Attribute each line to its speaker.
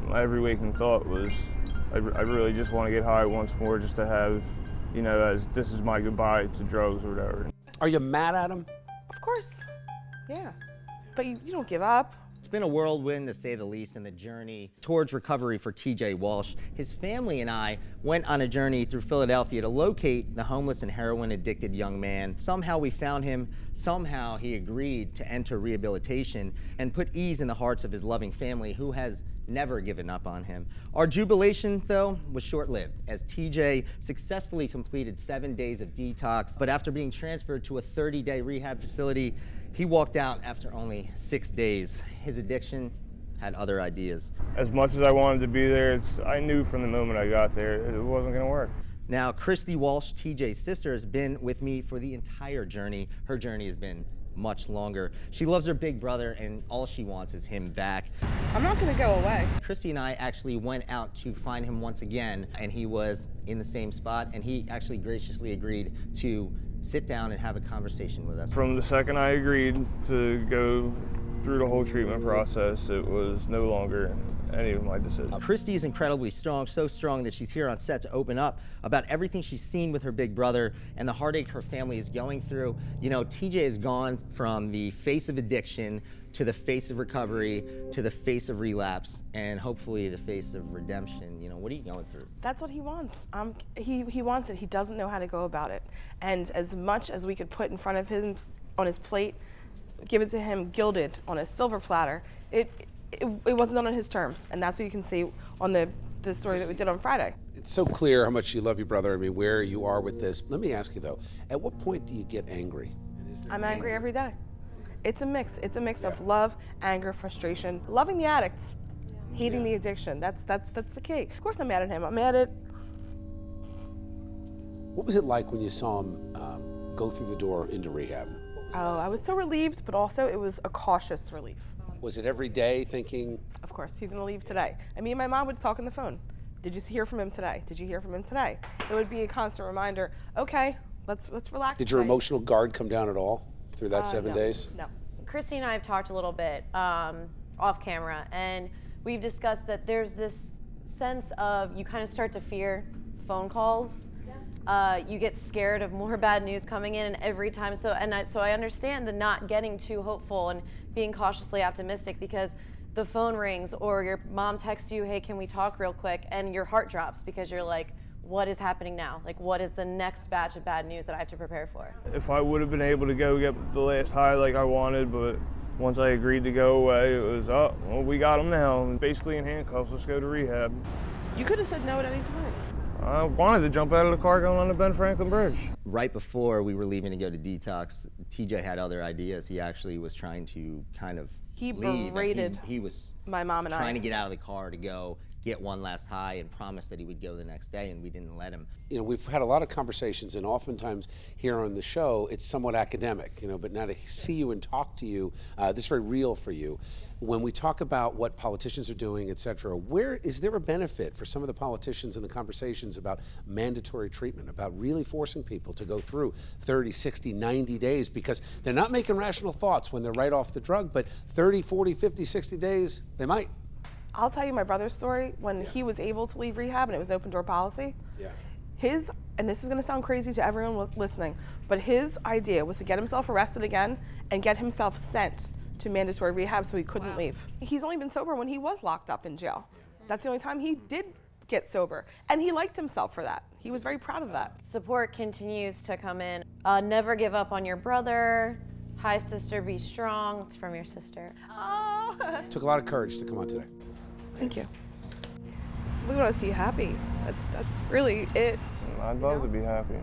Speaker 1: My every waking thought was, I really just want to get high once more, just to have, you know, as this is my goodbye to drugs or whatever.
Speaker 2: Are you mad at him?
Speaker 3: Of course, yeah. But you don't give up.
Speaker 4: It's been a whirlwind, to say the least, in the journey towards recovery for TJ Walsh. His family and I went on a journey through Philadelphia to locate the homeless and heroin-addicted young man. Somehow we found him. Somehow he agreed to enter rehabilitation and put ease in the hearts of his loving family, who has never given up on him. Our jubilation, though, was short-lived, as TJ successfully completed 7 days of detox, but after being transferred to a 30-day rehab facility, he walked out after only 6 days. His addiction had other ideas.
Speaker 1: As much as I wanted to be there, I knew from the moment I got there it wasn't going to work.
Speaker 4: Now, Christie Walsh, TJ's sister, has been with me for the entire journey. Her journey has been much longer. She loves her big brother, and all she wants is him back.
Speaker 3: I'm not gonna go away.
Speaker 4: Christie and I actually went out to find him once again, and he was in the same spot, and he actually graciously agreed to sit down and have a conversation with us.
Speaker 1: From the second I agreed to go through the whole treatment process, it was no longer any of my decisions.
Speaker 4: Christie is incredibly strong, so strong that she's here on set to open up about everything she's seen with her big brother and the heartache her family is going through. You know, TJ has gone from the face of addiction to the face of recovery to the face of relapse and hopefully the face of redemption. You know, what are you going through?
Speaker 3: That's what he wants. He wants it. He doesn't know how to go about it. And as much as we could put in front of him on his plate, give it to him gilded on a silver platter, it wasn't done on his terms. And that's what you can see on the story that we did on Friday.
Speaker 2: It's so clear how much you love your brother. I mean, where you are with this. Let me ask you though, at what point do you get angry?
Speaker 3: I'm angry every day. It's a mix. It's a mix of love, anger, frustration, loving the addicts, hating the addiction. That's the key. Of course I'm mad at him. I'm mad at...
Speaker 2: What was it like when you saw him go through the door into rehab?
Speaker 3: Oh, I was so relieved, but also it was a cautious relief.
Speaker 2: Was it every day thinking?
Speaker 3: Of course, he's gonna leave today. And me and my mom would talk on the phone. Did you hear from him today? Did you hear from him today? It would be a constant reminder, okay, let's relax.
Speaker 2: Did your emotional guard come down at all through that 7
Speaker 3: no,
Speaker 2: days?
Speaker 3: No.
Speaker 5: Christie and I have talked a little bit off camera, and we've discussed that there's this sense of you kind of start to fear phone calls. You get scared of more bad news coming in, and every time. So I understand the not getting too hopeful and being cautiously optimistic, because the phone rings or your mom texts you, hey, can we talk real quick? And your heart drops because you're like, what is happening now? Like, what is the next batch of bad news that I have to prepare for?
Speaker 1: If I would have been able to go get the last high like I wanted, but once I agreed to go away, it was, oh, well, we got him now. Basically in handcuffs, let's go to rehab.
Speaker 3: You could have said no at any time.
Speaker 1: I wanted to jump out of the car going on the Ben Franklin Bridge.
Speaker 4: Right before we were leaving to go to detox, TJ had other ideas. He actually was trying to kind of leave.
Speaker 3: Berated
Speaker 4: he was
Speaker 3: my mom and
Speaker 4: trying to get out of the car to go get one last high and promised that he would go the next day, and we didn't let him.
Speaker 2: You know, we've had a lot of conversations, and oftentimes here on the show, it's somewhat academic, you know, but now to see you and talk to you, this is very real for you. When we talk about what politicians are doing, et cetera, where is there a benefit for some of the politicians in the conversations about mandatory treatment, about really forcing people to go through 30, 60, 90 days, because they're not making rational thoughts when they're right off the drug, but 30, 40, 50, 60 days, they might.
Speaker 3: I'll tell you my brother's story. When he was able to leave rehab and it was an open door policy, and this is gonna sound crazy to everyone listening, but his idea was to get himself arrested again and get himself sent to mandatory rehab so he couldn't leave. He's only been sober when he was locked up in jail. That's the only time he did get sober. And he liked himself for that. He was very proud of that.
Speaker 5: Support continues to come in. Never give up on your brother. Hi, sister, be strong. It's from your sister.
Speaker 3: Oh.
Speaker 2: It took a lot of courage to come on today.
Speaker 3: Thank you. We want to see you happy. That's really it.
Speaker 1: I'd love to be happy.